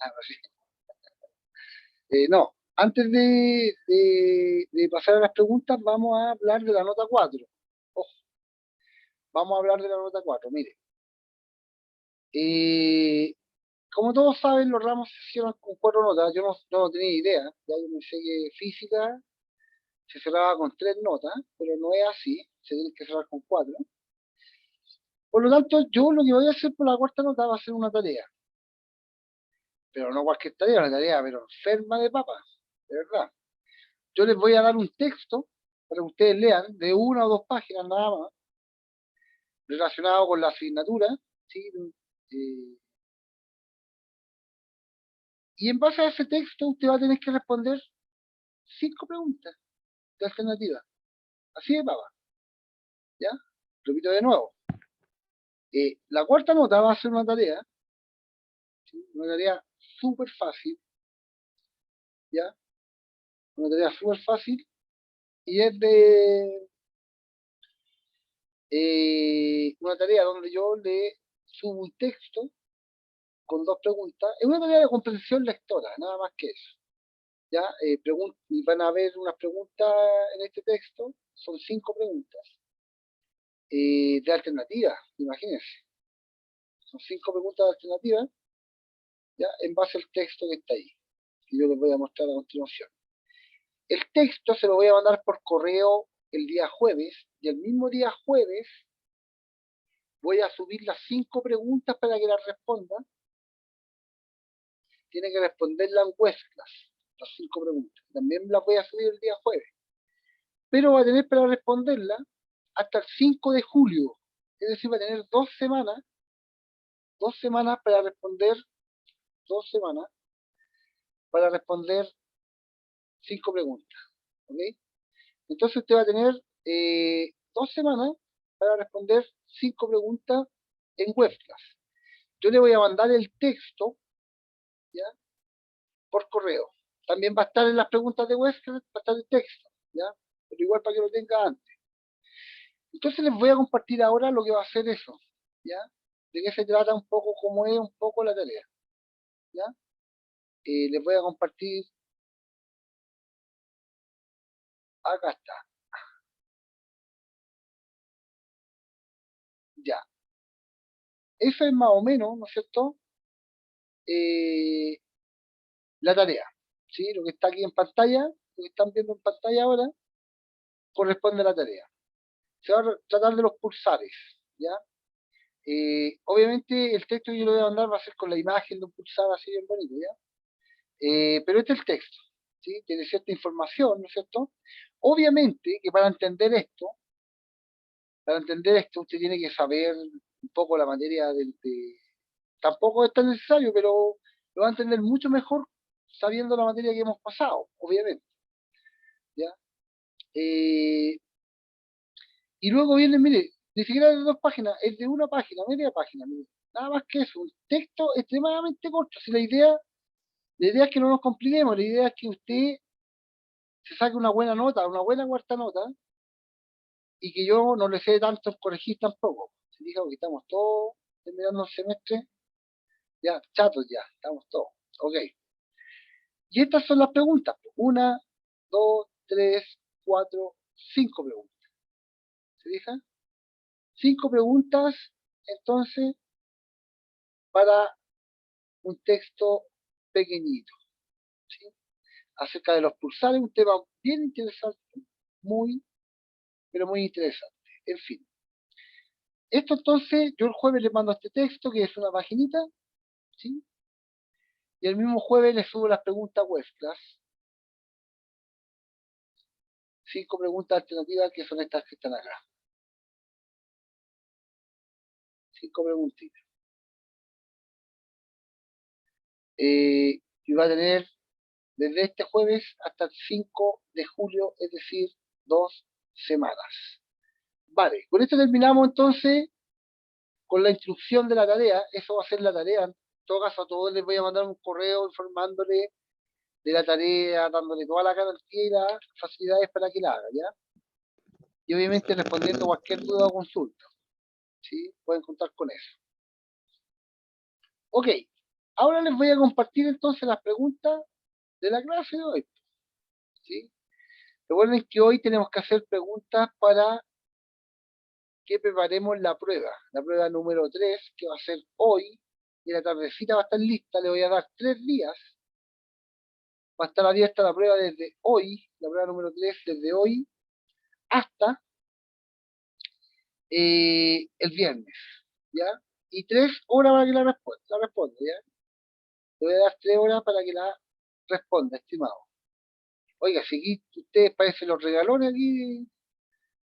Ah, no, sí. No, antes de pasar a las preguntas, vamos a hablar de la nota 4. Ojo, vamos a hablar de la nota 4. Mire, eh, como todos saben, los ramos se cierran con 4 notas. Yo no tenía idea. Ya yo pensé que física se cerraba con 3 notas, pero no es así. Se tiene que cerrar con 4. Por lo tanto, yo lo que voy a hacer por la cuarta nota va a ser una tarea. Pero no cualquier tarea, una tarea, pero enferma de papas, de verdad. Yo les voy a dar un texto para que ustedes lean de 1 o 2 páginas nada más, relacionado con la asignatura, ¿sí? Eh, y en base a ese texto usted va a tener que responder 5 preguntas de alternativa. Así de papa, ¿ya? Repito de nuevo. La cuarta nota va a ser una tarea, ¿sí? Una tarea súper fácil, ¿ya? Una tarea súper fácil y es de una tarea donde yo le subo un texto con 2 preguntas. Es una tarea de comprensión lectora, nada más que eso. ¿Ya? Y van a haber unas preguntas en este texto, son 5 preguntas de alternativa, imagínense. Son 5 preguntas de alternativa, ¿ya? En base al texto que está ahí, que yo les voy a mostrar a continuación. El texto se lo voy a mandar por correo el día jueves, y el mismo día jueves voy a subir las 5 preguntas para que las responda. Tiene que responderla en Westclass, las 5 preguntas. También las voy a subir el día jueves. Pero va a tener para responderla hasta el 5 de julio. Es decir, va a tener 2 semanas para responder, 2 semanas para responder 5 preguntas. ¿Ok? Entonces usted va a tener 2 semanas para responder 5 preguntas en Webclass. Yo le voy a mandar el texto, ¿ya? Por correo. También va a estar en las preguntas de Webclass, va a estar el texto, ¿ya? Pero igual para que lo tenga antes. Entonces les voy a compartir ahora lo que va a ser eso, ¿ya? De qué se trata un poco, cómo es un poco la tarea, ¿ya? Les voy a compartir, acá está, ya. Eso es más o menos, ¿no es cierto? Eh, la tarea, ¿sí? Lo que está aquí en pantalla, lo que están viendo en pantalla ahora, corresponde a la tarea. Se va a tratar de los pulsares, ¿ya? Obviamente el texto que yo le voy a mandar va a ser con la imagen de un pulsar así bien bonito, ¿ya? Pero este es el texto, ¿sí? Tiene cierta información, ¿no es cierto? Obviamente que para entender esto usted tiene que saber un poco la materia tampoco es tan necesario, pero lo va a entender mucho mejor sabiendo la materia que hemos pasado, obviamente, ¿ya? Eh, y luego viene, mire, ni siquiera de 2 páginas, es de 1 página, media página, mire. Nada más que eso, un texto extremadamente corto. Si la idea es que no nos compliquemos, la idea es que usted se saque una buena nota, una buena cuarta nota, y que yo no le sé tanto en corregir tampoco. Se fija que estamos todos terminando el semestre, ya, chatos ya, estamos todos. Ok. Y estas son las preguntas. 1, 2, 3, 4, 5 preguntas. ¿Se fija? 5 preguntas, entonces, para un texto pequeñito, ¿sí? Acerca de los pulsares, un tema bien interesante, muy, pero muy interesante. En fin. Esto entonces, yo el jueves le mando este texto, que es una paginita, ¿sí? Y el mismo jueves le subo las preguntas web class, 5 preguntas alternativas que son estas que están acá. 5 preguntitas. Y va a tener desde este jueves hasta el 5 de julio, es decir, 2 semanas. Vale, con esto terminamos entonces con la instrucción de la tarea. Eso va a ser la tarea. En todo caso, a todos les voy a mandar un correo informándole de la tarea, dándole toda la garantía y las facilidades para que la haga, ¿ya? Y obviamente respondiendo cualquier duda o consulta, ¿sí? Pueden contar con eso. Ok, Ahora les voy a compartir entonces las preguntas de la clase de hoy. ¿Sí? Recuerden que hoy tenemos que hacer preguntas para que preparemos la prueba número 3, que va a ser hoy, y la tardecita va a estar lista, le voy a dar 3 días, va a estar abierta la prueba desde hoy, la prueba número 3, desde hoy hasta el viernes, ¿ya? Y 3 horas para que la responda, ¿ya? Le voy a dar 3 horas para que la responda, estimado. Oiga, si aquí ustedes parecen los regalones aquí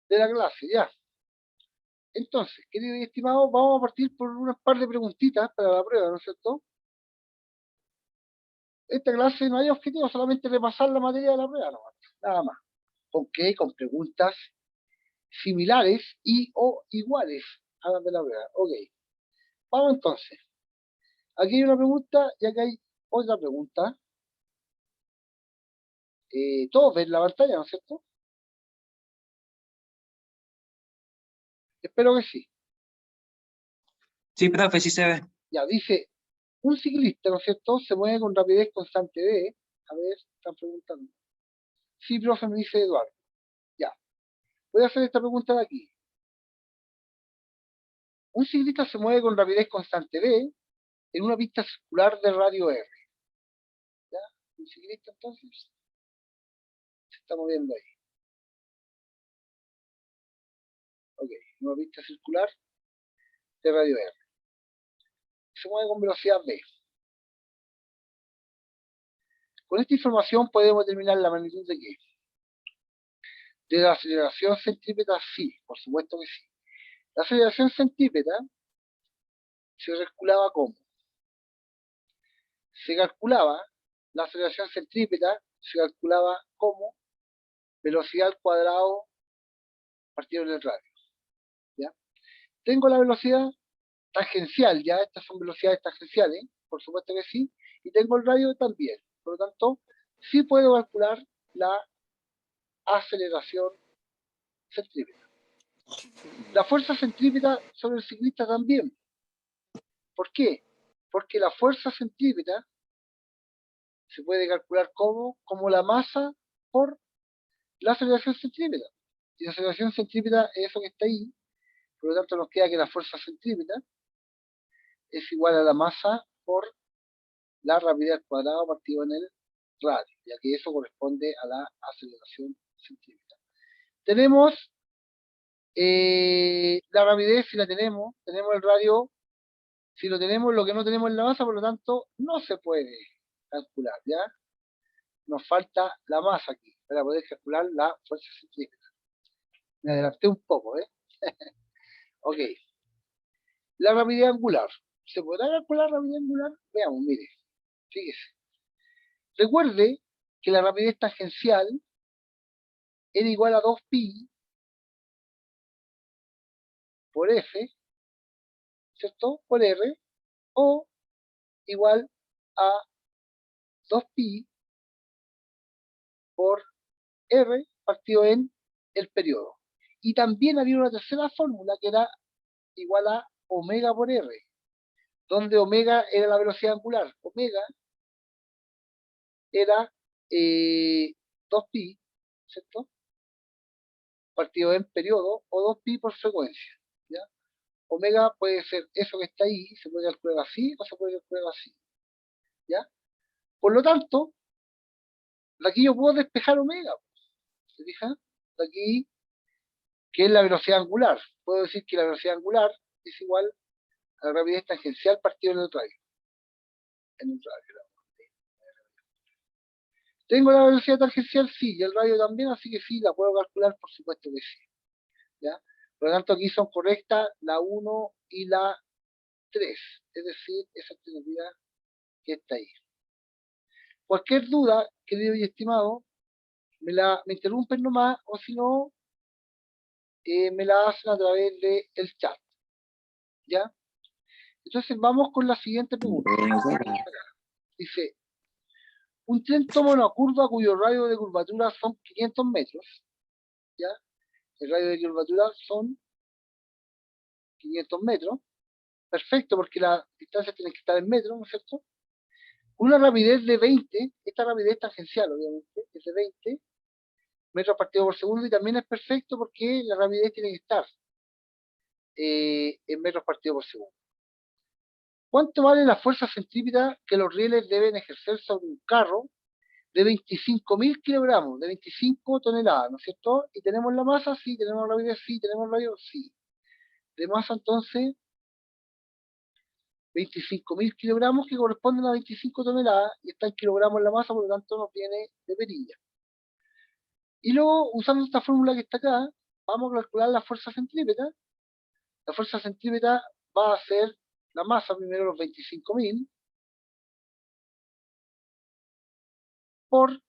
de la clase, ya. Entonces, queridos y estimados, vamos a partir por unas par de preguntitas para la prueba, ¿no es cierto? Esta clase no hay objetivo, solamente repasar la materia de la prueba, no, nada más. ¿Con qué? Con preguntas similares y o iguales a las de la prueba. Ok. Vamos entonces. Aquí hay una pregunta y acá hay otra pregunta. Todos ven la pantalla, ¿no es cierto? Espero que sí. Sí, profe, sí se ve. Ya, dice, un ciclista, ¿no es cierto?, se mueve con rapidez constante de... A ver, están preguntando. Sí, profe, me dice Eduardo. Ya. Voy a hacer esta pregunta de aquí. Un ciclista se mueve con rapidez constante v en una pista circular de radio R. ¿Ya? Un ciclista entonces se está moviendo ahí. Ok, una pista circular de radio R. Se mueve con velocidad v. Con esta información podemos determinar la magnitud de qué. De la aceleración centrípeta, sí, por supuesto que sí. La aceleración centrípeta se calculaba como. Se calculaba, la aceleración centrípeta se calculaba como velocidad al cuadrado partido del radio. ¿Ya? Tengo la velocidad tangencial, ya estas son velocidades tangenciales, por supuesto que sí, y tengo el radio también. Por lo tanto, sí puedo calcular la aceleración centrípeta. La fuerza centrípeta sobre el ciclista también. ¿Por qué? Porque la fuerza centrípeta se puede calcular como la masa por la aceleración centrípeta. Y la aceleración centrípeta es eso que está ahí, por lo tanto nos queda que la fuerza centrípeta es igual a la masa por la rapidez al cuadrado partido en el radio, ya que eso corresponde a la aceleración centrípeta. Tenemos la rapidez, si la tenemos el radio, si lo tenemos, lo que no tenemos es la masa, por lo tanto, no se puede calcular, ¿ya? Nos falta la masa aquí, para poder calcular la fuerza centrípeta. Me adelanté un poco, ¿eh? Ok. La rapidez angular. ¿Se podrá calcular la rapidez angular? Veamos, mire. Fíjese. Recuerde que la rapidez tangencial era igual a 2pi por f, ¿cierto? Por r, o igual a 2pi por r partido en el periodo. Y también había una tercera fórmula que era igual a omega por r, donde omega era la velocidad angular. Omega era 2pi, ¿cierto? Partido en periodo, o 2pi por frecuencia, ¿ya? Omega puede ser eso que está ahí, se puede calcular así o se puede calcular así, ¿ya? Por lo tanto, de aquí yo puedo despejar omega, ¿se fija? De aquí, que es la velocidad angular. Puedo decir que la velocidad angular es igual a la rapidez tangencial partido en el radio. En el radio. ¿Tengo la velocidad tangencial? Sí, y el radio también, así que sí, la puedo calcular, por supuesto que sí, ¿ya? Por lo tanto, aquí son correctas la 1 y la 3, es decir, esa alternativa que está ahí. Cualquier duda, querido y estimado, me interrumpen nomás, o si no, me la hacen a través del chat, ¿ya? Entonces vamos con la siguiente pregunta. Dice, un tren toma una curva cuyo radio de curvatura son 500 metros, ¿ya? El radio de curvatura son 500 metros. Perfecto, porque las distancias tienen que estar en metros, ¿no es cierto? una rapidez de 20, esta rapidez tangencial obviamente, es de 20 metros partido por segundo, y también es perfecto porque la rapidez tiene que estar en metros partido por segundo. ¿Cuánto vale la fuerza centrípeta que los rieles deben ejercer sobre un carro de 25.000 kilogramos, de 25 toneladas, ¿no es cierto? Y tenemos la masa, sí, tenemos la rapidez, sí, tenemos el radio, sí. De masa, entonces, 25.000 kilogramos que corresponden a 25 toneladas, y está en kilogramos la masa, por lo tanto nos viene de perilla. Y luego, usando esta fórmula que está acá, vamos a calcular la fuerza centrípeta. La fuerza centrípeta va a ser la masa, primero los 25.000, por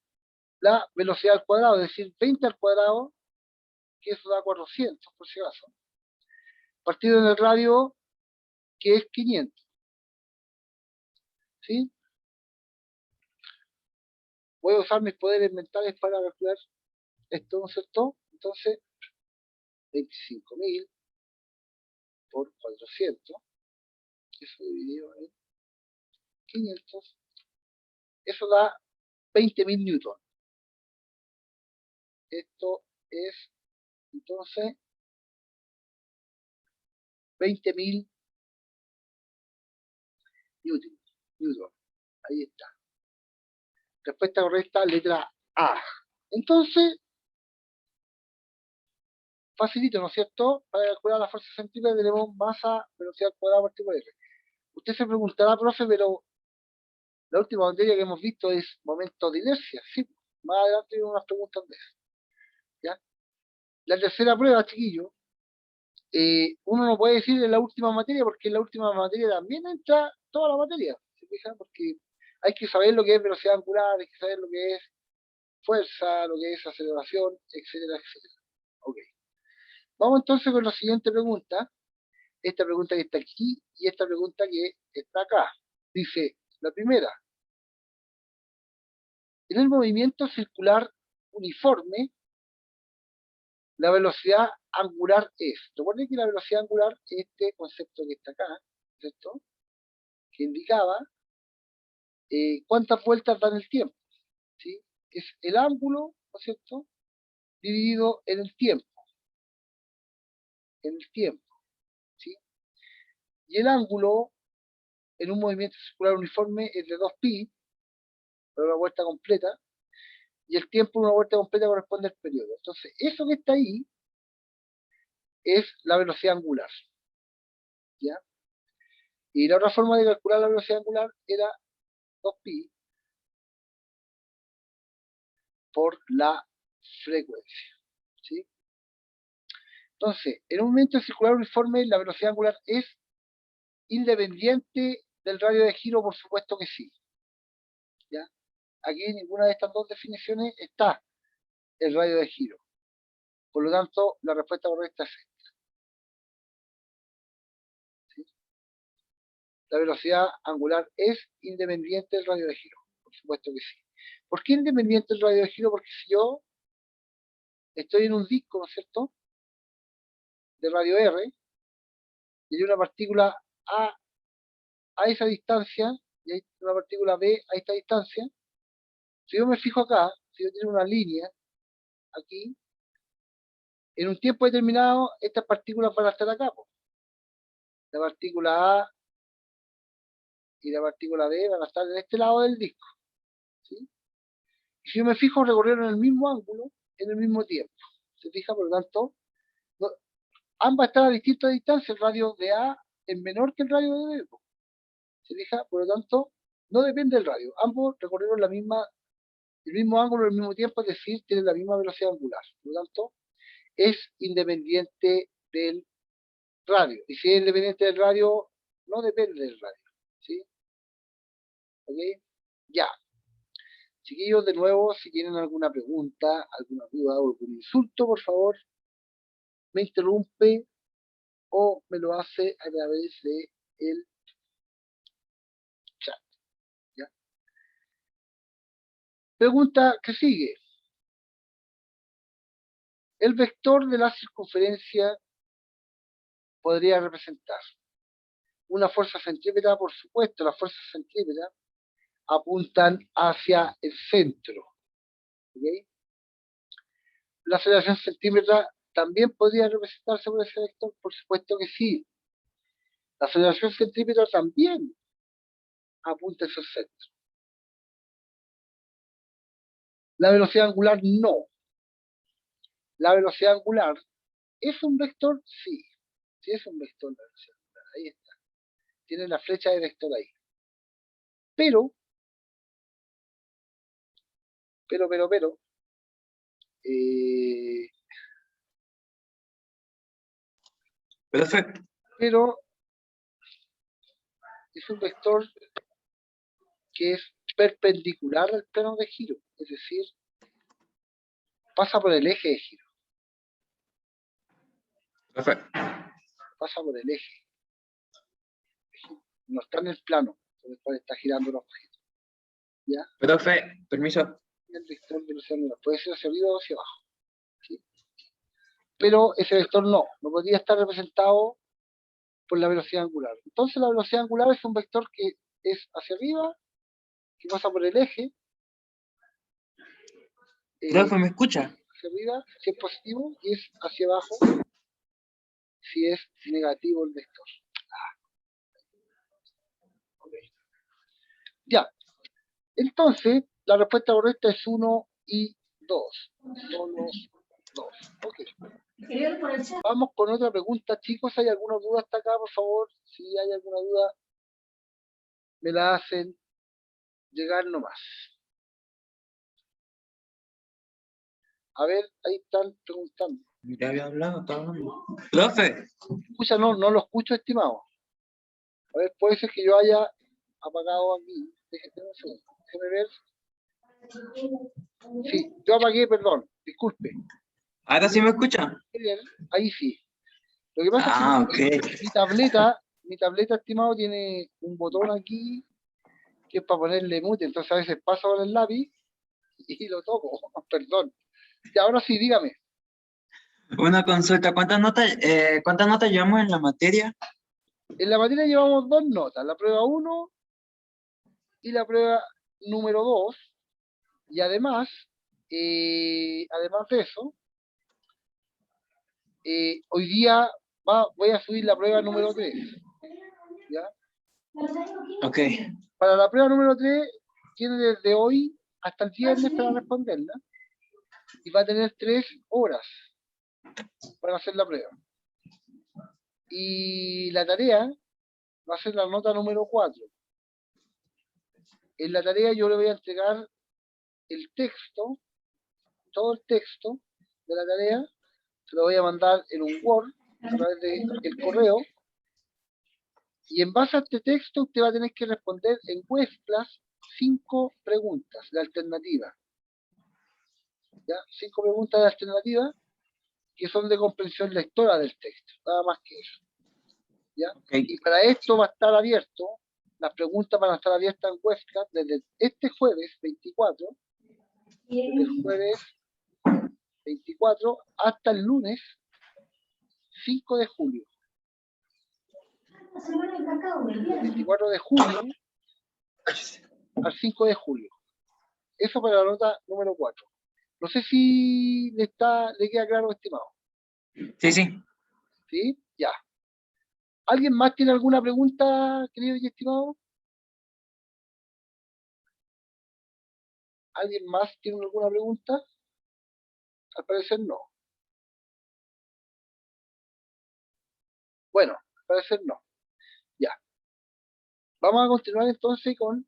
la velocidad al cuadrado, es decir, 20 al cuadrado, que eso da 400, por si acaso, partido en el radio, que es 500. ¿Sí? Voy a usar mis poderes mentales para calcular esto, ¿no es cierto? Entonces, 25.000 por 400, eso dividido en 500, eso da 20.000 newton. Esto es, entonces, 20.000 newton. Ahí está. Respuesta correcta, letra A. Entonces, facilito, ¿no es cierto? Para calcular la fuerza centrípeta tenemos masa, velocidad al cuadrado partido por R. Usted se preguntará, profe, pero la última materia que hemos visto es momento de inercia. Sí, más adelante hay unas preguntas de eso. ¿Ya? La tercera prueba, chiquillo, uno no puede decir en la última materia porque en la última materia también entra toda la materia. ¿Se fijan? Porque hay que saber lo que es velocidad angular, hay que saber lo que es fuerza, lo que es aceleración, etcétera, etcétera. Ok. Vamos entonces con la siguiente pregunta. Esta pregunta que está aquí y esta pregunta que está acá. Dice, la primera, en el movimiento circular uniforme, la velocidad angular es. Recuerden que la velocidad angular es este concepto que está acá, ¿cierto? Que indicaba cuántas vueltas dan el tiempo, ¿sí? Es el ángulo, ¿no es cierto?, dividido en el tiempo, ¿sí? Y el ángulo en un movimiento circular uniforme es de 2pi, para una vuelta completa, y el tiempo de una vuelta completa corresponde al periodo. Entonces, eso que está ahí es la velocidad angular, ¿ya? Y la otra forma de calcular la velocidad angular era 2pi por la frecuencia, ¿sí? Entonces, en un movimiento circular uniforme, la velocidad angular es independiente del radio de giro, por supuesto que sí, ¿ya? Aquí en ninguna de estas dos definiciones está el radio de giro. Por lo tanto, la respuesta correcta es esta, ¿sí? La velocidad angular es independiente del radio de giro, por supuesto que sí. ¿Por qué independiente del radio de giro? Porque si yo estoy en un disco, ¿no es cierto?, de radio R, y hay una partícula a esa distancia, y hay una partícula B a esta distancia, si yo me fijo acá, si yo tengo una línea aquí, en un tiempo determinado, estas partículas van a estar acá, po. La partícula A y la partícula B van a estar en este lado del disco, ¿sí? Y si yo me fijo, recorrieron el mismo ángulo en el mismo tiempo. ¿Se fija? Por lo tanto, no, ambas están a distintas distancias. El radio de A es menor que el radio de B. ¿Se fija? Por lo tanto, no depende del radio. Ambos recorrieron el mismo ángulo al mismo tiempo, es decir, tienen la misma velocidad angular. Por lo tanto, es independiente del radio. Y si es independiente del radio, no depende del radio. ¿Sí? ¿Ok? Ya. Chiquillos, de nuevo, si tienen alguna pregunta, alguna duda o algún insulto, por favor, me interrumpe o me lo hace a través de el chat. ¿Ya? Pregunta que sigue. El vector de la circunferencia podría representar una fuerza centrípeta, por supuesto, la fuerza centrípeta apuntan hacia el centro. ¿Okay? La aceleración centímetra también podría representarse por ese vector, por supuesto que sí. La aceleración centrípeta también apunta hacia el centro. La velocidad angular no. La velocidad angular es un vector, sí. Sí es un vector la velocidad angular. Ahí está. Tiene la flecha de vector ahí. Pero, eh, Perfecto. pero es un vector que es perpendicular al plano de giro, es decir, pasa por el eje de giro, Perfecto. pasa por el eje, no está en el plano por el cual está girando el objeto. ¿Ya? Perfecto. Permiso. El vector de velocidad angular puede ser hacia arriba o hacia abajo, ¿sí? Pero ese vector no podría estar representado por la velocidad angular. Entonces la velocidad angular es un vector que es hacia arriba, que pasa por el eje, Profe, ¿me escucha? hacia arriba si es positivo y es hacia abajo si es negativo el vector. Okay. Ya, entonces la respuesta correcta es 1 y 2. Solo 2. Ok. Vamos con otra pregunta, chicos. ¿Hay alguna duda hasta acá, por favor? Si hay alguna duda, me la hacen llegar nomás. A ver, ahí están preguntando. Ya había hablado, estaba hablando. Profe. Escucha, no lo escucho, estimado. A ver, puede ser que yo haya apagado aquí. Déjeme un segundo. Déjeme ver. Sí, yo apagué, perdón. Disculpe. ¿Ahora sí me escucha? Ahí sí. Lo que pasa es que ok. mi tableta, estimado, tiene un botón aquí que es para ponerle mute. Entonces a veces paso con el lápiz y lo toco. Perdón. Y ahora sí, dígame. Una consulta. ¿Cuántas notas llevamos en la materia? En la materia llevamos 2 notas. La prueba 1 y la prueba número 2. Y además de eso, hoy día voy a subir la prueba número 3. ¿Ya? Ok. Para la prueba número 3, tiene desde hoy hasta el viernes para responderla. Y va a tener 3 horas para hacer la prueba. Y la tarea va a ser la nota número 4. En la tarea yo le voy a entregar el texto, todo el texto de la tarea, se lo voy a mandar en un Word a través del correo. Y en base a este texto usted va a tener que responder en Webclass 5 preguntas de alternativa. ¿Ya? 5 preguntas de alternativa que son de comprensión lectora del texto, nada más que eso. ¿Ya? Okay. Y para esto va a estar abierto, las preguntas van a estar abiertas en Webclass desde este jueves 24, desde el jueves 24 hasta el lunes 5 de julio. Del 24 de julio al 5 de julio. Eso para la nota número 4. No sé si le queda claro, estimado. Sí, sí. ¿Sí? Ya. ¿Alguien más tiene alguna pregunta, querido y estimado? ¿Alguien más tiene alguna pregunta? Al parecer no. Bueno, al parecer no. Ya. Vamos a continuar entonces con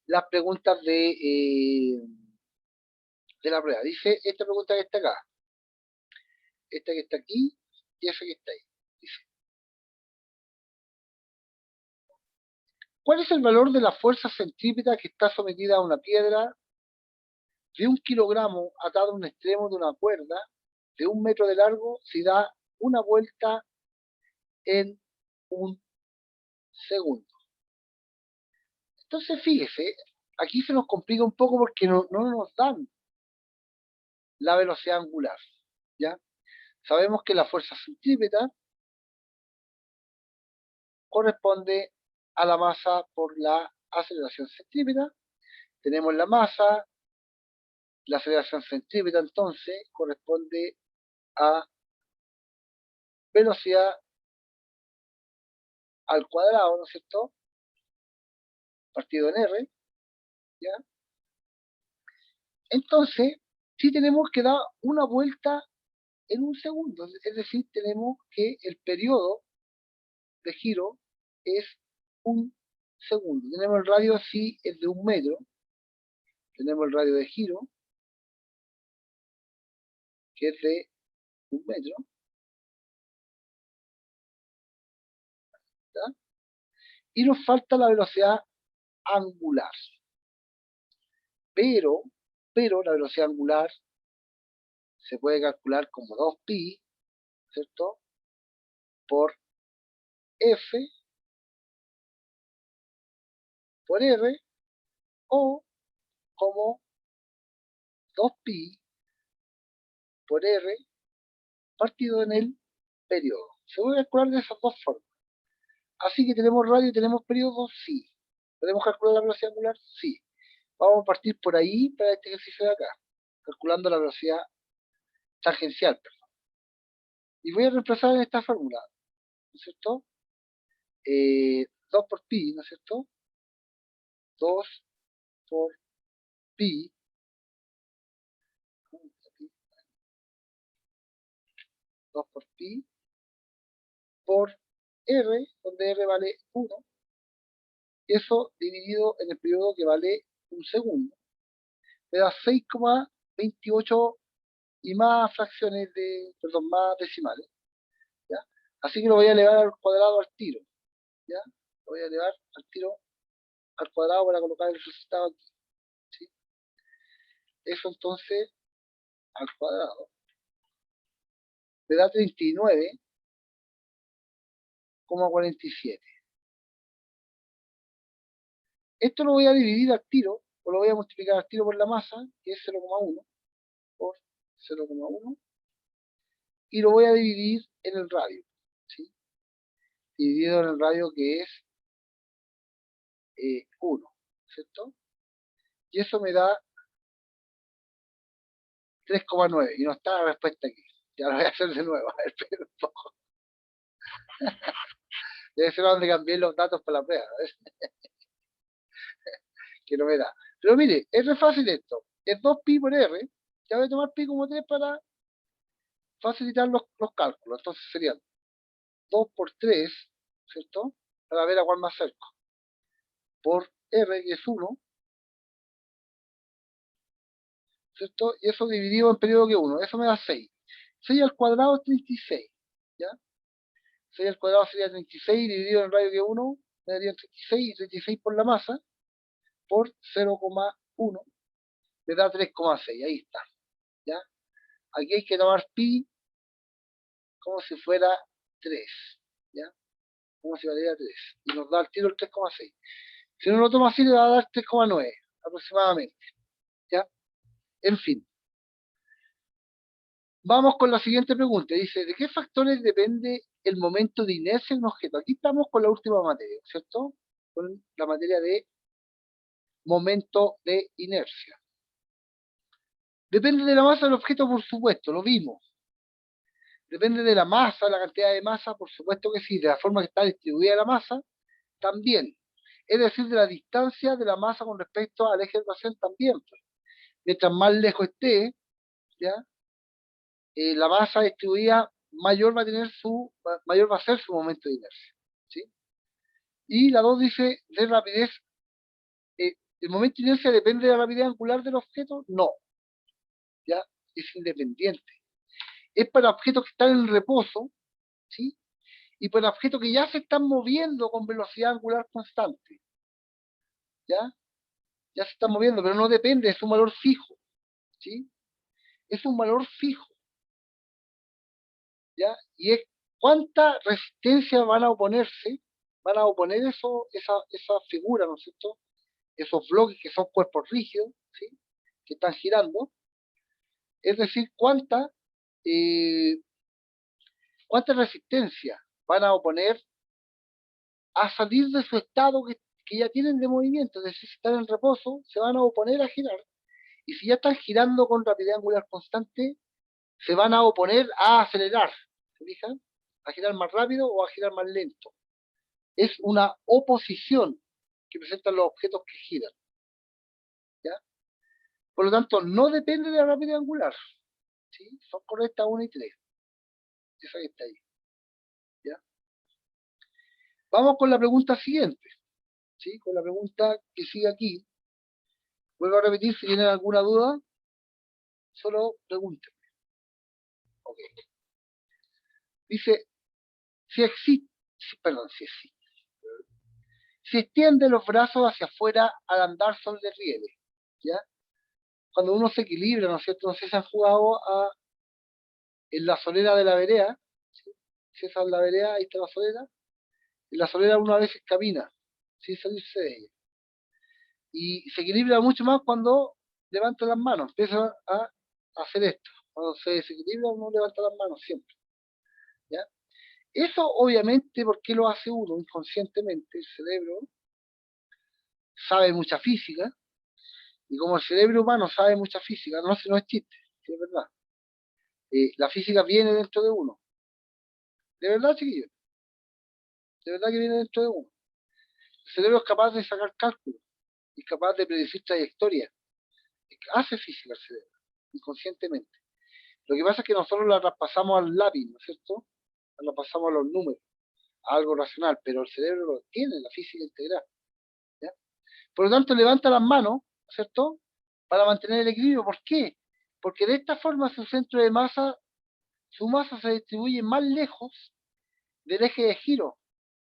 las preguntas de la prueba. Dice esta pregunta que está acá, esta que está aquí y esa que está ahí. Dice, ¿cuál es el valor de la fuerza centrípeta que está sometida a una piedra de 1 kilogramo atada a un extremo de una cuerda de 1 metro de largo si da una vuelta en 1 segundo? Entonces, fíjese, aquí se nos complica un poco porque no nos dan la velocidad angular, ¿ya? Sabemos que la fuerza centrípeta corresponde a la masa por la aceleración centrípeta. Tenemos la masa, la aceleración centrípeta entonces corresponde a velocidad al cuadrado, ¿no es cierto? Partido en R, ¿ya? Entonces, sí tenemos que dar una vuelta en un segundo, es decir, tenemos que el periodo de giro es un segundo. Tenemos el radio, sí, es de 1 metro, tenemos el radio de giro, que es de 1 metro, ¿ya? Y nos falta la velocidad angular. Pero la velocidad angular se puede calcular como 2pi, ¿cierto? Por F por R, o como 2pi por R partido en el periodo. Se puede calcular de esas dos formas. Así que tenemos radio y tenemos periodo, sí. ¿Podemos calcular la velocidad angular? Sí. Vamos a partir por ahí para este ejercicio de acá, calculando la velocidad tangencial, perdón. Y voy a reemplazar en esta fórmula, ¿no es cierto? 2 por pi, ¿no es cierto? 2 por pi, 2 por pi, por R, donde R vale 1, eso dividido en el periodo que vale un segundo, me da 6,28 y más fracciones perdón, más decimales, ¿ya? Así que lo voy a elevar al cuadrado al tiro, ¿ya? Lo voy a elevar al tiro al cuadrado para colocar el resultado aquí, ¿sí? Eso entonces al cuadrado me da 39,47. Esto lo voy a dividir al tiro, o lo voy a multiplicar al tiro por la masa, que es 0,1 por 0,1, y lo voy a dividir en el radio, ¿sí? Dividido en el radio que es 1, ¿cierto? Y eso me da 3,9, y no está la respuesta aquí. Ya lo voy a hacer de nuevo, a ver, espera un poco. Debe ser donde cambié los datos para la prueba, ¿ves? Que no me da. Pero mire, es re fácil esto. Es 2pi por R. Ya voy a tomar pi como 3 para facilitar los cálculos. Entonces serían 2 por 3, ¿cierto? Para ver a cuál más cerca. Por R, que es 1, ¿cierto? Y eso dividido en periodo que 1. Eso me da 6. 6 al cuadrado es 36, ¿ya? 6 al cuadrado sería 36, dividido en el radio que 1, me daría 36, y 36 por la masa, por 0,1, me da 3,6. Ahí está, ¿ya? Aquí hay que tomar pi como si fuera 3, ¿ya? Como si valiera 3. Y nos da al tiro el 3,6. Si no lo toma así, le va a dar 3,9 aproximadamente, ¿ya? En fin. Vamos con la siguiente pregunta. Dice, ¿de qué factores depende el momento de inercia de un objeto? Aquí estamos con la última materia, ¿cierto? Con la materia de momento de inercia. Depende de la masa del objeto, por supuesto, lo vimos. Depende de la masa, la cantidad de masa, por supuesto que sí. De la forma que está distribuida la masa, también. Es decir, de la distancia de la masa con respecto al eje de rotación también. Mientras más lejos esté, ¿ya? La masa distribuida mayor va a ser su momento de inercia, ¿sí? Y la 2 dice de rapidez. ¿El momento de inercia depende de la rapidez angular del objeto? No, ¿ya? Es independiente. Es para objetos que están en reposo, ¿sí? Y para objetos que ya se están moviendo con velocidad angular constante, ¿ya? Ya se están moviendo, pero no depende, es un valor fijo, ¿sí? Es un valor fijo, ¿ya? Y es cuánta resistencia van a oponer esa figura, ¿no es cierto? Esos bloques que son cuerpos rígidos, ¿sí? Que están girando. Es decir, cuánta resistencia van a oponer a salir de su estado que ya tienen de movimiento, es decir, si están en reposo, se van a oponer a girar, y si ya están girando con rapidez angular constante, se van a oponer a acelerar, ¿se fijan? A girar más rápido o a girar más lento. Es una oposición que presentan los objetos que giran, ¿ya? Por lo tanto, no depende de la rapidez angular, ¿sí? Son correctas 1 y 3. Esa que está ahí, ¿ya? Vamos con la pregunta siguiente, ¿sí? Con la pregunta que sigue aquí. Vuelvo a repetir, si tienen alguna duda, solo pregunten. Ok. Dice, si existe, si extiende los brazos hacia afuera al andar sobre rieles, ¿ya? Cuando uno se equilibra, ¿no es cierto? No sé si se han jugado en la solera de la vereda, ¿sí? Si esa es la vereda, ahí está la solera. En la solera uno a veces camina, sin salirse de ella. Y se equilibra mucho más cuando levanta las manos, empieza a hacer esto. Cuando se desequilibra uno levanta las manos siempre, ¿ya? Eso obviamente, ¿por qué lo hace uno inconscientemente? El cerebro sabe mucha física, y como el cerebro humano sabe mucha física, no es chiste, sí, es verdad. La física viene dentro de uno. De verdad, chiquillos. De verdad que viene dentro de uno. El cerebro es capaz de sacar cálculos, es capaz de predecir trayectorias. Hace física el cerebro, inconscientemente. Lo que pasa es que nosotros la traspasamos al lápiz, ¿no es cierto? La pasamos a los números, a algo racional, pero el cerebro lo tiene, la física integral, ¿ya? Por lo tanto, levanta las manos, ¿no es cierto?, para mantener el equilibrio. ¿Por qué? Porque de esta forma su centro de masa, su masa se distribuye más lejos del eje de giro,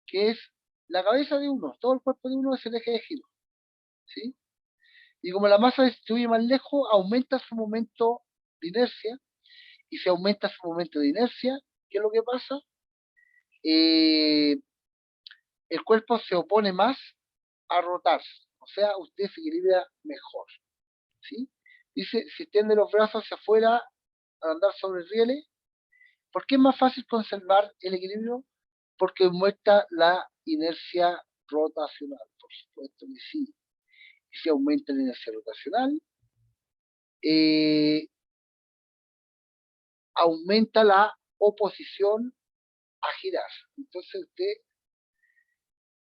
que es la cabeza de uno. Todo el cuerpo de uno es el eje de giro, ¿sí? Y como la masa se distribuye más lejos, aumenta su momento de inercia, y si aumenta su momento de inercia, ¿qué es lo que pasa? El cuerpo se opone más a rotar, o sea, usted se equilibra mejor, ¿sí? Dice, si extiende los brazos hacia afuera al andar sobre rieles, ¿por qué es más fácil conservar el equilibrio? Porque muestra la inercia rotacional, por supuesto que sí. Y si aumenta la inercia rotacional, aumenta la oposición a girar. Entonces usted,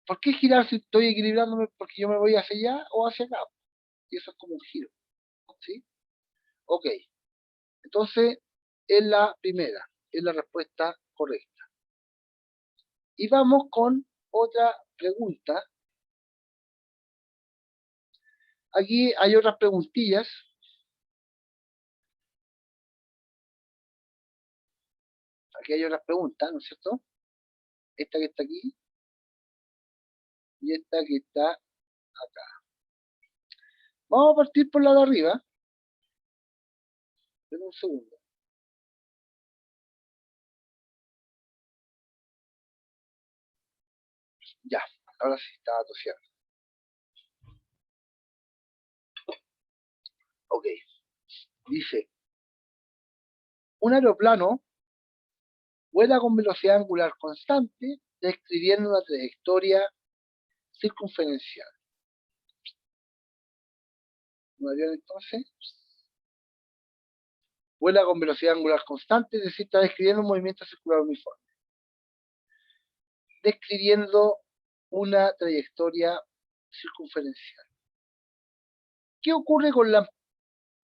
¿por qué girar si estoy equilibrándome? Porque yo me voy hacia allá o hacia acá. Y eso es como un giro, ¿sí? Ok. Entonces, es la primera, es la respuesta correcta. Y vamos con otra pregunta. Aquí hay otras preguntillas. Aquí hay otras preguntas, ¿no es cierto? Esta que está aquí y esta que está acá. Vamos a partir por la de arriba. En un segundo. Ya, ahora sí está asociado. Ok. Dice, un aeroplano vuela con velocidad angular constante, describiendo una trayectoria circunferencial. Un avión entonces vuela con velocidad angular constante, es decir, está describiendo un movimiento circular uniforme. Describiendo una trayectoria circunferencial. ¿Qué ocurre con la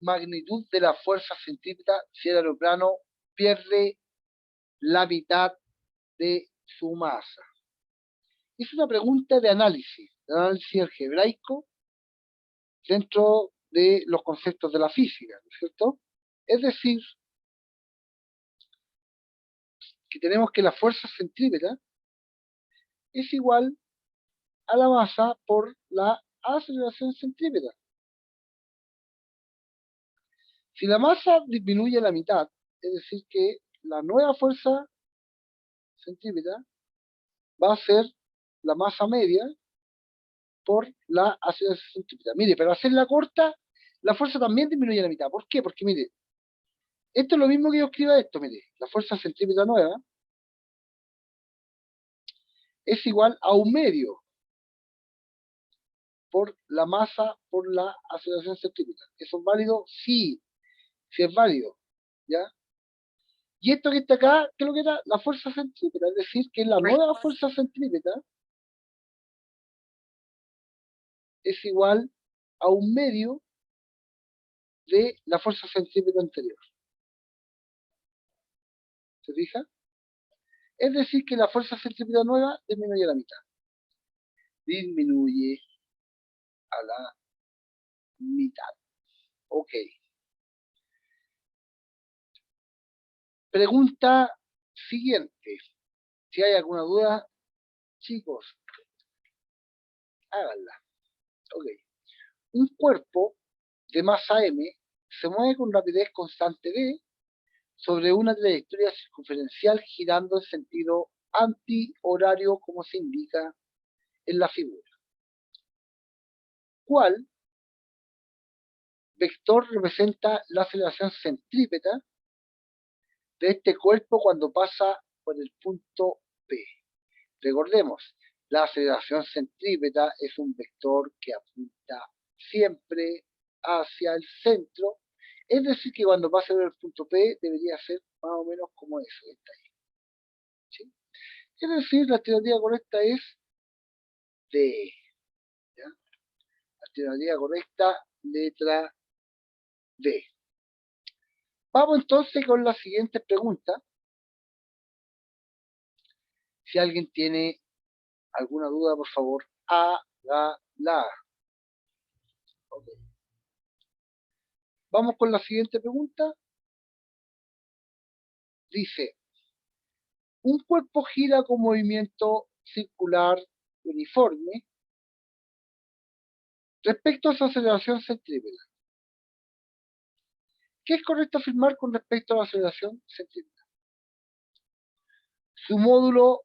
magnitud de la fuerza centrípeta si el aeroplano pierde la mitad de su masa? Es una pregunta de análisis algebraico dentro de los conceptos de la física, ¿no es cierto? Es decir, que tenemos que la fuerza centrípeta es igual a la masa por la aceleración centrípeta. Si la masa disminuye a la mitad, es decir, que la nueva fuerza centrípeta va a ser la masa media por la aceleración centrípeta. Mire, pero hacerla corta, la fuerza también disminuye a la mitad. ¿Por qué? Porque mire, esto es lo mismo que yo escriba esto, mire, la fuerza centrípeta nueva es igual a 1/2 por la masa por la aceleración centrípeta. ¿Eso es válido? Sí, sí es válido. ¿Ya? Y esto que está acá, ¿qué es lo que era? La fuerza centrípeta, es decir, que la nueva fuerza centrípeta es igual a 1/2 de la fuerza centrípeta anterior. ¿Se fija? Es decir, que la fuerza centrípeta nueva disminuye a la mitad. Disminuye a la mitad. Ok. Pregunta siguiente. Si hay alguna duda, chicos, háganla. Ok. Un cuerpo de masa m se mueve con rapidez constante v sobre una trayectoria circunferencial girando en sentido antihorario como se indica en la figura. ¿Cuál vector representa la aceleración centrípeta de este cuerpo cuando pasa por el punto P? Recordemos, la aceleración centrípeta es un vector que apunta siempre hacia el centro, es decir, que cuando pase por el punto P debería ser más o menos como eso que está ahí. ¿Sí? Es decir, la alternativa correcta es D. ¿Ya? La alternativa correcta, letra D. Vamos entonces con la siguiente pregunta. Si alguien tiene alguna duda, por favor, hágala. Okay. Vamos con la siguiente pregunta. Dice, un cuerpo gira con movimiento circular uniforme respecto a su aceleración centrípeta. ¿Qué es correcto afirmar con respecto a la aceleración centrípeta? ¿Su módulo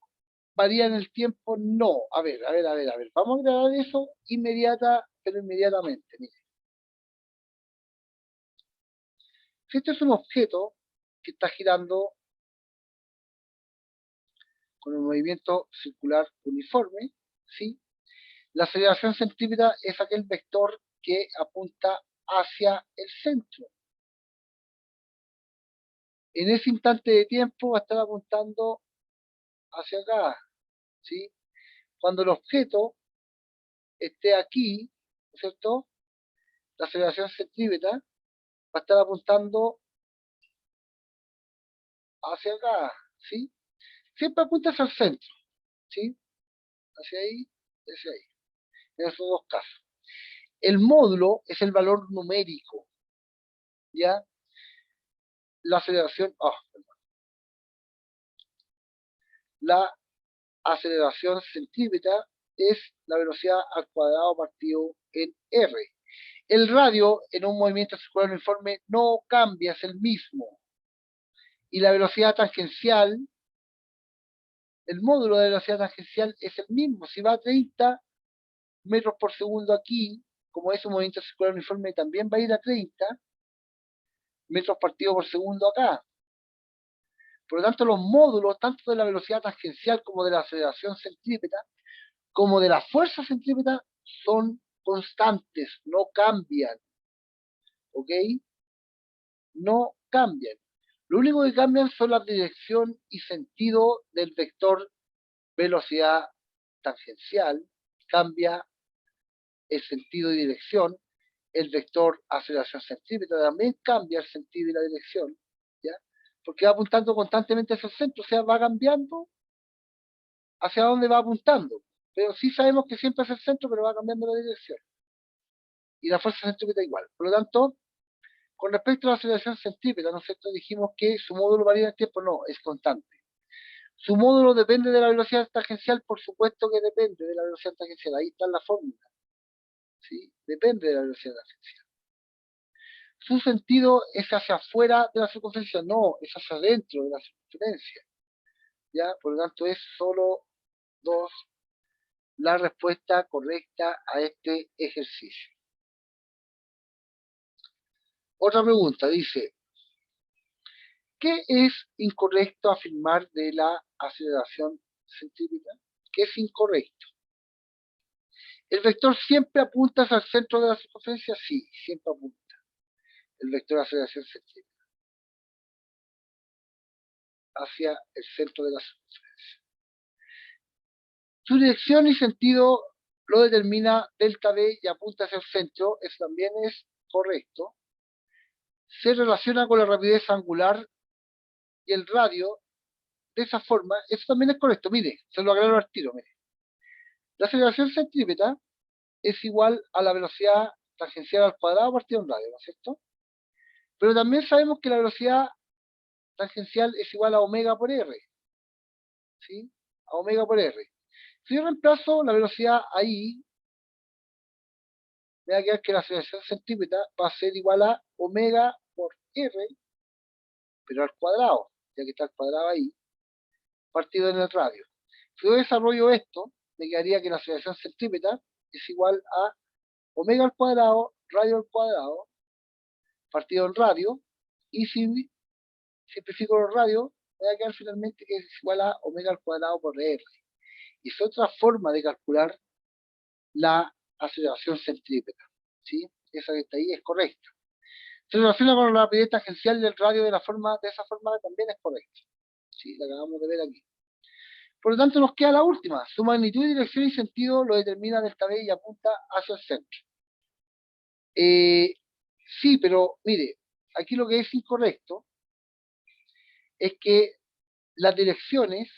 varía en el tiempo? No. A ver. Vamos a aclarar eso inmediatamente. Mire. Si este es un objeto que está girando con un movimiento circular uniforme, ¿sí? La aceleración centrípeta es aquel vector que apunta hacia el centro. En ese instante de tiempo va a estar apuntando hacia acá, ¿sí? Cuando el objeto esté aquí, ¿no es cierto? La aceleración centrípeta va a estar apuntando hacia acá, ¿sí? Siempre apunta hacia el centro, ¿sí? Hacia ahí, hacia ahí. En esos dos casos. El módulo es el valor numérico, ¿ya? La aceleración, la aceleración centrípeta es la velocidad al cuadrado partido en R. El radio en un movimiento circular uniforme no cambia, es el mismo. Y la velocidad tangencial, el módulo de velocidad tangencial es el mismo. Si va a 30 metros por segundo aquí, como es un movimiento circular uniforme, también va a ir a 30 metros partido por segundo acá. Por lo tanto, los módulos, tanto de la velocidad tangencial como de la aceleración centrípeta, como de la fuerza centrípeta, son constantes, no cambian. ¿Ok? No cambian. Lo único que cambian son la dirección y sentido del vector velocidad tangencial. Cambia el sentido y dirección. El vector aceleración centrípeta también cambia el sentido y la dirección. ¿Ya? Porque va apuntando constantemente hacia el centro, o sea, va cambiando hacia dónde va apuntando. Pero sí sabemos que siempre es el centro, pero va cambiando la dirección. Y la fuerza centrípeta igual. Por lo tanto, con respecto a la aceleración centrípeta, ¿no es cierto? Dijimos que su módulo varía en el tiempo, no, es constante. Su módulo depende de la velocidad tangencial, por supuesto que depende de la velocidad tangencial, ahí está la fórmula. ¿Sí? Depende de la velocidad tangencial. Su sentido es hacia afuera de la circunferencia, no, es hacia adentro de la circunferencia. ¿Ya? Por lo tanto, es solo 2 la respuesta correcta a este ejercicio. Otra pregunta dice, ¿qué es incorrecto afirmar de la aceleración centrípeta? que es incorrecto. ¿El vector siempre apunta hacia el centro de la circunferencia? Sí, siempre apunta. El vector de aceleración centrípeta hacia el centro de la circunferencia. Su dirección y sentido lo determina delta V y apunta hacia el centro. Eso también es correcto. Se relaciona con la rapidez angular y el radio de esa forma. Eso también es correcto. Mire, se lo aclaro al tiro. Mire. La aceleración centrípeta es igual a la velocidad tangencial al cuadrado partido en radio, ¿no es cierto? Pero también sabemos que la velocidad tangencial es igual a omega por r, ¿sí? A omega por r. Si yo reemplazo la velocidad ahí, me va a quedar que la aceleración centrípeta va a ser igual a omega por r, pero al cuadrado, ya que está el cuadrado ahí, partido en el radio. Si yo desarrollo esto, me quedaría que la aceleración centrípeta es igual a omega al cuadrado, radio al cuadrado, partido en radio, y si simplifico los radios, me va a quedar finalmente que es igual a omega al cuadrado por r. Y es otra forma de calcular la aceleración centrípeta, ¿sí? Esa que está ahí es correcta. Se relaciona con la rapidez tangencial del radio de esa forma también es correcta. ¿Sí? La acabamos de ver aquí. Por lo tanto, nos queda la última. Su magnitud, dirección y sentido lo determina delta V y apunta hacia el centro. Sí, pero mire, aquí lo que es incorrecto es que las direcciones,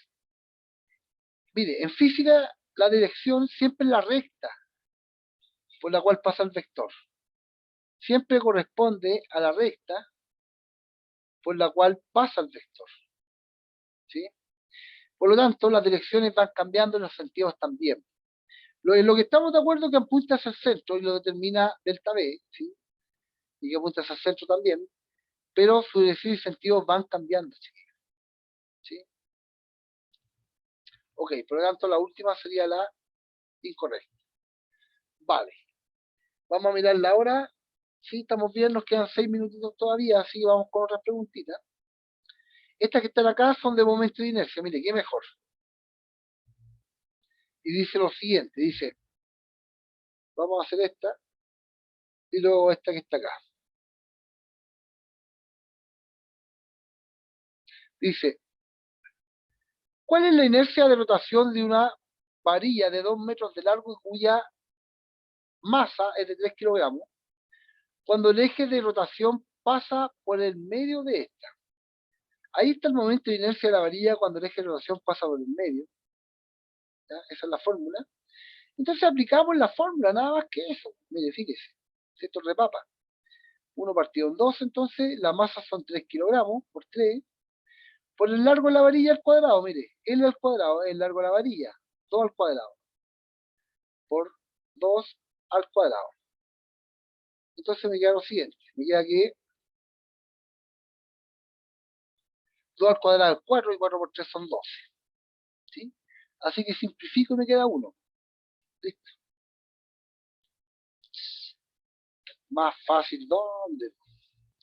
mire, en física la dirección siempre es la recta por la cual pasa el vector. Siempre corresponde a la recta por la cual pasa el vector. ¿Sí? Por lo tanto, las direcciones van cambiando y los sentidos también. Lo que estamos de acuerdo es que apunta hacia el centro y lo determina delta V, ¿sí? Y que apunta hacia el centro también, pero su dirección y sentido van cambiando, chiquillos. ¿Sí? Ok, por lo tanto, la última sería la incorrecta. Vale. Vamos a mirar la hora. Sí, estamos bien, nos quedan 6 minutitos todavía, así que vamos con otras preguntitas. Estas que están acá son de momento de inercia, mire, qué mejor. Y dice lo siguiente, dice, vamos a hacer esta, y luego esta que está acá. Dice, ¿cuál es la inercia de rotación de una varilla de 2 metros de largo y cuya masa es de 3 kilogramos cuando el eje de rotación pasa por el medio de esta? Ahí está el momento de inercia de la varilla cuando el eje de rotación pasa por el medio. ¿Ya? Esa es la fórmula. Entonces aplicamos la fórmula, nada más que eso. Mire, fíjese, esto es de papa. 1 partido en 2, entonces la masa son 3 kilogramos por 3. Por el largo de la varilla al cuadrado, mire, L al cuadrado es el largo de la varilla, 2 al cuadrado, por 2 al cuadrado. Entonces me queda lo siguiente, me queda que 2 al cuadrado es 4 y 4 por 3 son 12. ¿Sí? Así que simplifico y me queda 1. ¿Listo? Más fácil, ¿dónde?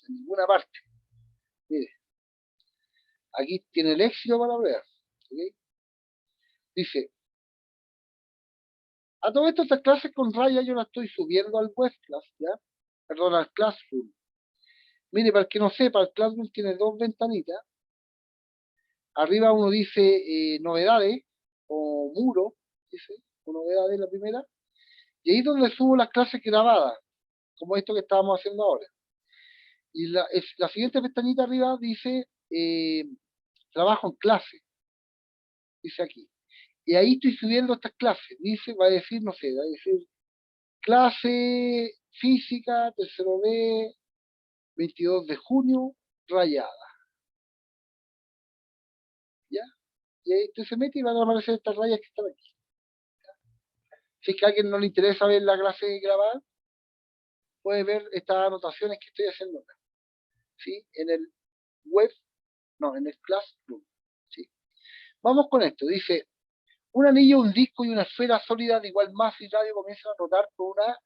En ninguna parte. Mire, aquí tiene el éxito para la prueba. ¿Okay? Dice, a todo esto, estas clases con raya yo la estoy subiendo al web class, ¿ya? Perdón, al Classroom. Mire, para el que no sepa, el Classroom tiene 2 ventanitas. Arriba uno dice novedades, o muro, dice, o novedades la primera. Y ahí es donde subo las clases grabadas, como esto que estábamos haciendo ahora. Y la siguiente pestañita arriba dice trabajo en clase, dice aquí. Y ahí estoy subiendo estas clases. Dice, va a decir, no sé, va a decir clase física, tercero B, 22 de junio, rayada. ¿Ya? Y ahí usted se mete y van a aparecer estas rayas que están aquí. Si es que a alguien no le interesa ver la clase grabada, puede ver estas anotaciones que estoy haciendo acá. ¿Sí? En el web, no, en el Classroom. ¿Sí? Vamos con esto. Dice, un anillo, un disco y una esfera sólida de igual masa y radio comienzan a rotar por una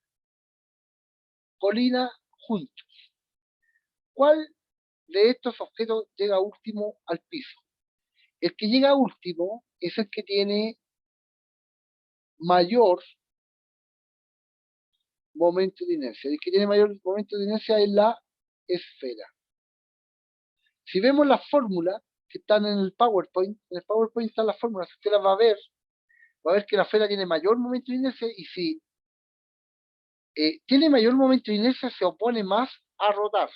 colina juntos. ¿Cuál de estos objetos llega último al piso? El que llega último es el que tiene mayor momento de inercia. El que tiene mayor momento de inercia es la esfera. Si vemos las fórmulas que están en el PowerPoint están las fórmulas, usted las va a ver que la esfera tiene mayor momento de inercia y si tiene mayor momento de inercia se opone más a rotar.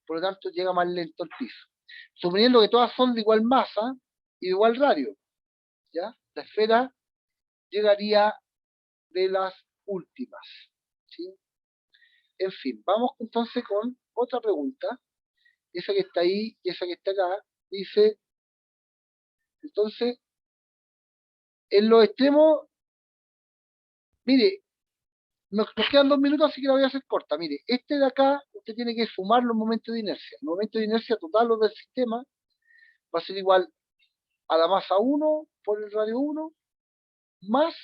Por lo tanto, llega más lento al piso. Suponiendo que todas son de igual masa y de igual radio, ¿ya? La esfera llegaría de las últimas, ¿sí? En fin, vamos entonces con otra pregunta. Esa que está ahí y esa que está acá. Dice, entonces, en los extremos, mire, nos quedan 2 minutos, así que la voy a hacer corta. Mire, este de acá, usted tiene que sumar los momentos de inercia. El momento de inercia total los del sistema va a ser igual a la masa 1 por el radio 1 más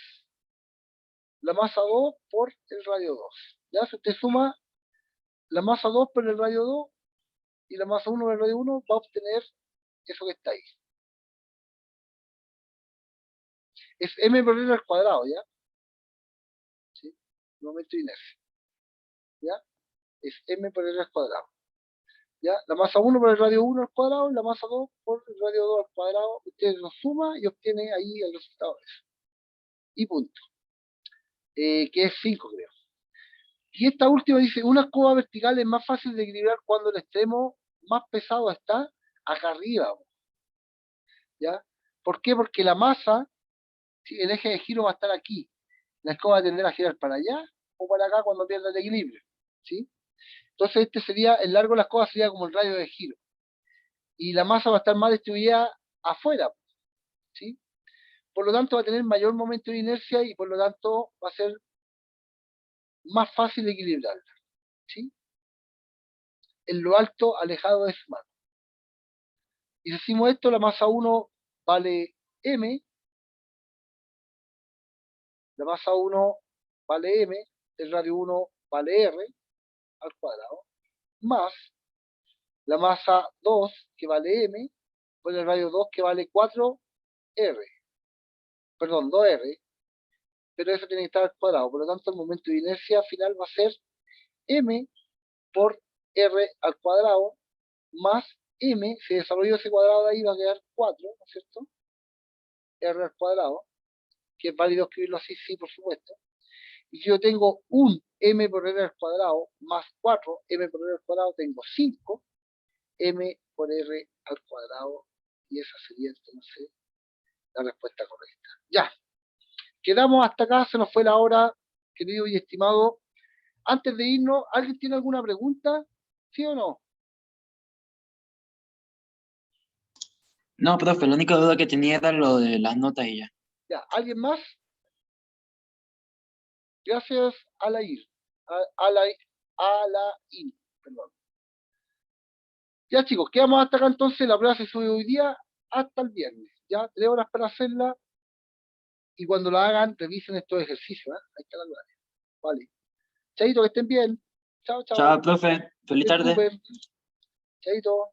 la masa 2 por el radio 2. Ya, si usted suma la masa 2 por el radio 2 y la masa 1 por el radio 1, va a obtener eso que está ahí. Es m por r al cuadrado, ¿ya? ¿Sí? El momento de inercia. ¿Ya? Es m por r al cuadrado. ¿Ya? La masa 1 por el radio 1 al cuadrado y la masa 2 por el radio 2 al cuadrado. Usted lo suma y obtiene ahí el resultado de eso. Y punto. Que es 5, creo. Y esta última dice, una escoba vertical es más fácil de equilibrar cuando el extremo más pesado está acá arriba. ¿Ya? ¿Por qué? Porque la masa, ¿sí? El eje de giro va a estar aquí. La escoba va a tender a girar para allá o para acá cuando pierda el equilibrio. ¿Sí? Entonces este sería, el largo de la escoba sería como el radio de giro. Y la masa va a estar más distribuida afuera. ¿Sí? Por lo tanto va a tener mayor momento de inercia y por lo tanto va a ser más fácil de equilibrarla. ¿Sí? En lo alto, alejado de su mano. Y si hacemos esto, la masa 1 vale m, la masa 1 vale m, el radio 1 vale r al cuadrado, más la masa 2 que vale m, por el radio 2 que vale 4r, perdón, 2r, pero eso tiene que estar al cuadrado, por lo tanto el momento de inercia final va a ser m por r al cuadrado, más m, si desarrollo ese cuadrado de ahí va a quedar 4, ¿no es cierto? R al cuadrado, que es válido escribirlo así, sí, por supuesto. Y si yo tengo un m por r al cuadrado más 4 m por r al cuadrado, tengo 5 m por r al cuadrado, y esa sería entonces la respuesta correcta. Ya, quedamos hasta acá, se nos fue la hora, querido y estimado. Antes de irnos, ¿alguien tiene alguna pregunta? ¿Sí o no? No, profe, la única duda que tenía era lo de las notas y ya. Ya, ¿alguien más? Gracias, Alair. Alain, perdón. Ya, chicos, quedamos hasta acá entonces. La prueba se sube hoy día hasta el viernes. Ya, 3 horas para hacerla. Y cuando la hagan, revisen estos ejercicios. Ahí está la clave. Vale. Chaito, que estén bien. Chao, Chao, chao. profe. No se Feliz tarde. preocupen. Chaito.